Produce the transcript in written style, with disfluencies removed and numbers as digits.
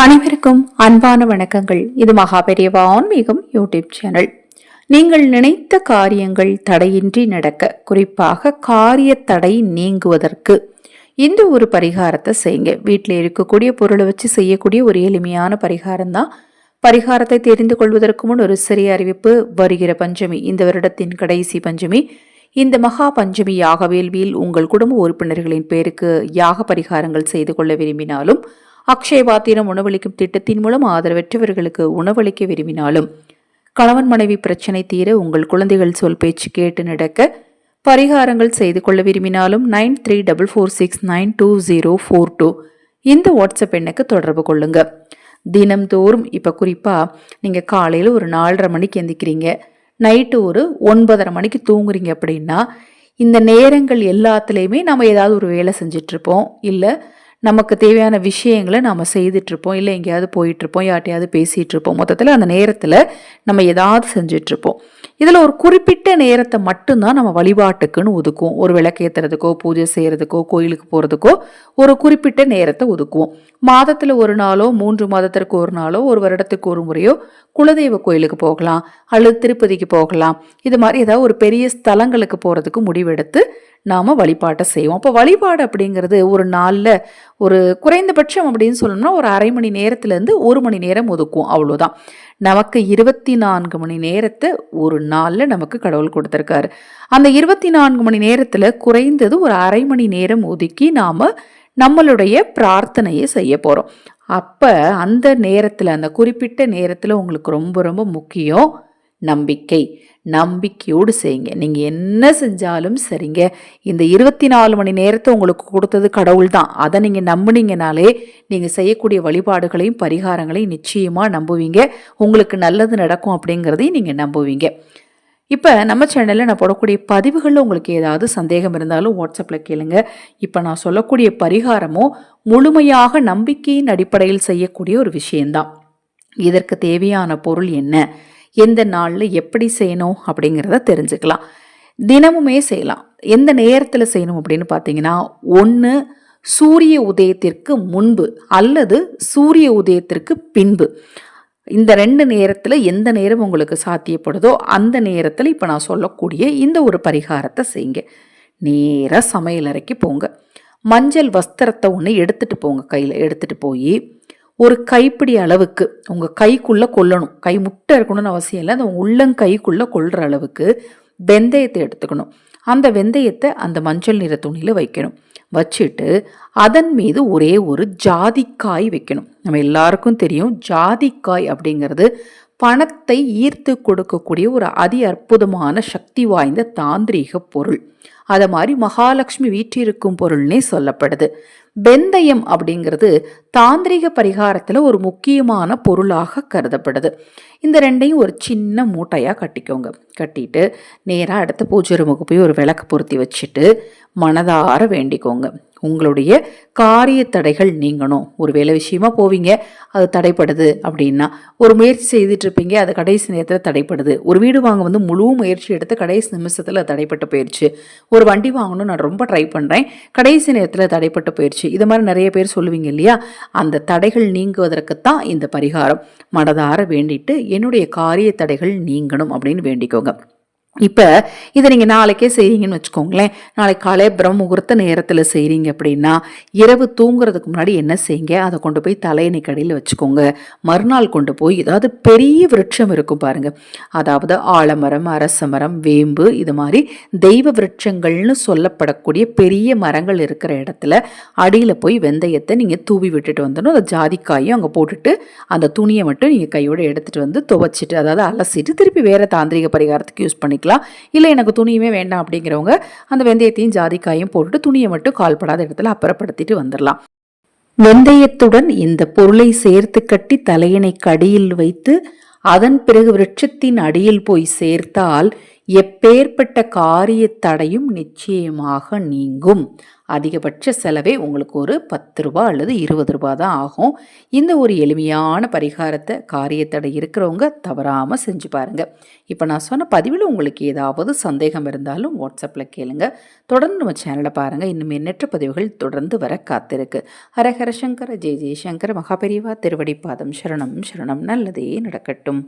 அனைவருக்கும் அன்பான வணக்கங்கள். இது மகாபெரியவா ஆன்மீகம் யூடியூப் சேனல். நீங்கள் நினைத்த காரியங்கள் தடையின்றி நடக்க, குறிப்பாக காரிய தடை நீங்குவதற்கு இந்த ஒரு பரிகாரத்தை செய்யுங்க. வீட்டில் இருக்கக்கூடிய பொருளை வச்சு செய்யக்கூடிய ஒரு எளிமையான பரிகாரம் தான். பரிகாரத்தை தெரிந்து கொள்வதற்கு முன் ஒரு சிறிய அறிவிப்பு. வருகிற பஞ்சமி, இந்த வருடத்தின் கடைசி பஞ்சமி. இந்த மகா பஞ்சமி யாக வேள்வியில் உங்கள் குடும்ப உறுப்பினர்களின் பேருக்கு யாக பரிகாரங்கள் செய்து கொள்ள விரும்பினாலும், அக்ஷய பாத்திரம் உணவளிக்கும் திட்டத்தின் மூலம் ஆதரவற்றவர்களுக்கு உணவளிக்க விரும்பினாலும், கணவன் மனைவி பிரச்சனை தீர உங்கள் குழந்தைகள் சொல் பேச்சு கேட்டு நடக்க பரிகாரங்கள் செய்து கொள்ள விரும்பினாலும் 9344692042 இந்த வாட்ஸ்அப் எண்ணுக்கு தொடர்பு கொள்ளுங்க. தினம்தோறும் இப்ப குறிப்பா நீங்க காலையில ஒரு 4:30 மணிக்கு எந்திக்கிறீங்க, நைட்டு ஒரு 9:30 மணிக்கு தூங்குறீங்க அப்படின்னா, இந்த நேரங்கள் எல்லாத்துலேயுமே நம்ம ஏதாவது ஒரு வேலை செஞ்சிட்டு இருப்போம். இல்லை நமக்கு தேவையான விஷயங்களை நம்ம செய்துட்டு இருப்போம், இல்லை எங்கேயாவது போயிட்டு இருப்போம், யார்ட்டையாவது பேசிட்டு இருப்போம். மொத்தத்தில் அந்த நேரத்தில் நம்ம ஏதாவது செஞ்சுட்டு இருப்போம். இதில் ஒரு குறிப்பிட்ட நேரத்தை மட்டும்தான் நம்ம வழிபாட்டுக்குன்னு ஒதுக்குவோம். ஒரு விளக்கேற்றுறதுக்கோ, பூஜை செய்யறதுக்கோ, கோயிலுக்கு போகிறதுக்கோ ஒரு குறிப்பிட்ட நேரத்தை ஒதுக்குவோம். மாதத்தில் ஒரு நாளோ, 3 மாதத்திற்கு ஒரு நாளோ, ஒரு வருடத்துக்கு ஒரு முறையோ குலதெய்வ கோயிலுக்கு போகலாம், அல்லது திருப்பதிக்கு போகலாம். இது மாதிரி ஏதாவது ஒரு பெரிய ஸ்தலங்களுக்கு போகிறதுக்கு முடிவெடுத்து நாம் வழிபாட்டை செய்வோம். அப்போ வழிபாடு அப்படிங்கிறது ஒரு நாளில் ஒரு குறைந்தபட்சம் அப்படின்னு சொல்லணும்னா ஒரு 1/2 மணி நேரத்துலேருந்து 1 மணி நேரம் ஒதுக்குவோம், அவ்வளோதான். நமக்கு 24 மணி நேரத்தை ஒரு நாளில் நமக்கு கடவுள் கொடுத்துருக்காரு. அந்த 24 மணி நேரத்தில் குறைந்தது ஒரு 1/2 மணி நேரம் ஒதுக்கி நாம் நம்மளுடைய பிரார்த்தனையை செய்ய போகிறோம். அப்போ அந்த நேரத்தில், அந்த குறிப்பிட்ட நேரத்தில் உங்களுக்கு ரொம்ப ரொம்ப முக்கியம் நம்பிக்கை. நம்பிக்கையோடு செய்யுங்க. நீங்கள் என்ன செஞ்சாலும் சரிங்க, இந்த 24 மணி நேரத்தை உங்களுக்கு கொடுத்தது கடவுள் தான். அதை நீங்கள் நம்புனீங்கனாலே நீங்கள் செய்யக்கூடிய வழிபாடுகளையும் பரிகாரங்களையும் நிச்சயமாக நம்புவீங்க. உங்களுக்கு நல்லது நடக்கும் அப்படிங்கிறதையும் நீங்கள் நம்புவீங்க. இப்போ நம்ம சேனலில் நான் போடக்கூடிய பதிவுகளில் உங்களுக்கு ஏதாவது சந்தேகம் இருந்தாலும் வாட்ஸ்அப்பில் கேளுங்க. இப்போ நான் சொல்லக்கூடிய பரிகாரமும் முழுமையாக நம்பிக்கையின் அடிப்படையில் செய்யக்கூடிய ஒரு விஷயம்தான். இதற்கு தேவையான பொருள் என்ன, எந்த நாளில் எப்படி செய்யணும் அப்படிங்கிறத தெரிஞ்சுக்கலாம். தினமுமே செய்யலாம். எந்த நேரத்தில் செய்யணும் அப்படின்னு பார்த்தீங்கன்னா, ஒன்று சூரிய உதயத்திற்கு முன்பு அல்லது சூரிய உதயத்திற்கு பின்பு. இந்த 2 நேரத்தில் எந்த நேரம் உங்களுக்கு சாத்தியப்படுதோ அந்த நேரத்தில் இப்போ நான் சொல்லக்கூடிய இந்த ஒரு பரிகாரத்தை செய்யுங்க. நேராக சமையலறைக்கு போங்க. மஞ்சள் வஸ்திரத்தை ஒன்று எடுத்துகிட்டு போங்க. கையில் எடுத்துகிட்டு போய் ஒரு கைப்பிடி அளவுக்கு உங்கள் கைக்குள்ளே கொள்ளணும். கை முட்டை இருக்கணும்னு அவசியம் இல்லை, அந்த உள்ளங்கைக்குள்ளே கொள்கிற அளவுக்கு வெந்தயத்தை எடுத்துக்கணும். அந்த வெந்தயத்தை அந்த மஞ்சள் நிற துணியில் வைக்கணும். வச்சுட்டு அதன் மீது ஒரே ஒரு ஜாதிக்காய் வைக்கணும். நம்ம எல்லாருக்கும் தெரியும், ஜாதிக்காய் அப்படிங்கிறது பணத்தை ஈர்த்து கொடுக்கக்கூடிய ஒரு அதி அற்புதமான சக்தி வாய்ந்த தாந்திரீக பொருள். அதை மாதிரி மகாலட்சுமி வீற்றிருக்கும் பொருள்னே சொல்லப்படுது. வெந்தயம் அப்படிங்கிறது தாந்திரிக பரிகாரத்தில் ஒரு முக்கியமான பொருளாக கருதப்படுது. இந்த 2ஐயும் ஒரு சின்ன மூட்டையாக கட்டிக்கோங்க. கட்டிட்டு நேராக அடுத்த பூஜை ரூமுக்கு போய் ஒரு விளக்கு பொருத்தி வச்சுட்டு மனதார வேண்டிக்கோங்க. உங்களுடைய காரிய தடைகள் நீங்கணும். ஒரு வேலை விஷயமா போவீங்க, அது தடைப்படுது அப்படின்னா, ஒரு முயற்சி செய்துட்டு இருப்பீங்க, அது கடைசி நேரத்தில் தடைப்படுது. ஒரு வீடு வாங்க முழு முயற்சி எடுத்து கடைசி நிமிஷத்தில் அது தடைப்பட்டு போயிடுச்சு. ஒரு வண்டி வாங்கணும், நான் ரொம்ப ட்ரை பண்ணுறேன், கடைசி நேரத்தில் தடைப்பட்டு போயிடுச்சு. இது மாதிரி நிறைய பேர் சொல்லுவீங்க இல்லையா? அந்த தடைகள் நீங்குவதற்குத்தான் இந்த பரிகாரம். மனதார வேண்டிட்டு என்னுடைய காரிய தடைகள் நீங்கணும் அப்படின்னு வேண்டிக்கோங்க. இப்போ இதை நீங்கள் நாளைக்கே செய்கிறீங்கன்னு வச்சுக்கோங்களேன். நாளைக்கு காலை பிரம்ம முகூர்த்த நேரத்தில் செய்கிறீங்க அப்படின்னா, இரவு தூங்குறதுக்கு முன்னாடி என்ன செய்யுங்க, அதை கொண்டு போய் தலையணை கடையில் வச்சுக்கோங்க. மறுநாள் கொண்டு போய் ஏதாவது பெரிய விருட்சம் இருக்கும் பாருங்க, அதாவது ஆலமரம், அரச மரம், வேம்பு, இது மாதிரி தெய்வ விருட்சங்கள்னு சொல்லப்படக்கூடிய பெரிய மரங்கள் இருக்கிற இடத்துல அடியில் போய் வெந்தயத்தை நீங்கள் தூவி விட்டுட்டு வந்துடணும். அந்த ஜாதிக்காயும் அங்கே போட்டுட்டு அந்த துணியை மட்டும் நீங்கள் கையோடு எடுத்துகிட்டு வந்து துவைச்சிட்டு, அதாவது அலசிட்டு திருப்பி வேறு தாந்திரிக பரிகாரத்துக்கு யூஸ் பண்ணிக்கலாம். இல்லை எனக்கு துணியுமே வேண்டாம் அப்படிங்கிறவங்க அந்த வெந்தயத்தையும் ஜாதிக்காயும் போட்டுட்டு துணியை மட்டும் கால்படாத இடத்துல அப்புறப்படுத்திட்டு வந்துடலாம். வெந்தயத்துடன் இந்த பொருளை சேர்த்து கட்டி தலையணைக்கு அடியில் வைத்து அதன் பிறகு விருட்சத்தின் அடியில் போய் சேர்த்தால் எப்பேற்பட்ட காரிய தடையும் நிச்சயமாக நீங்கும். அதிகபட்ச செலவே உங்களுக்கு ஒரு 10 ரூபா அல்லது 20 ரூபா தான் ஆகும். இந்த ஒரு எளிமையான பரிகாரத்தை காரியத்தடை இருக்கிறவங்க தவறாமல் செஞ்சு பாருங்கள். இப்போ நான் சொன்ன பதிவில் உங்களுக்கு ஏதாவது சந்தேகம் இருந்தாலும் வாட்ஸ்அப்பில் கேளுங்க. தொடர்ந்து நம்ம சேனலை பாருங்கள். இன்னும் எண்ணற்ற பதிவுகள் தொடர்ந்து வர காத்திருக்கு. ஹரஹர சங்கர ஜெய ஜெயசங்கர மகாபெரிவா திருவடி பாதம் சரணம் சரணம். நல்லதே நடக்கட்டும்.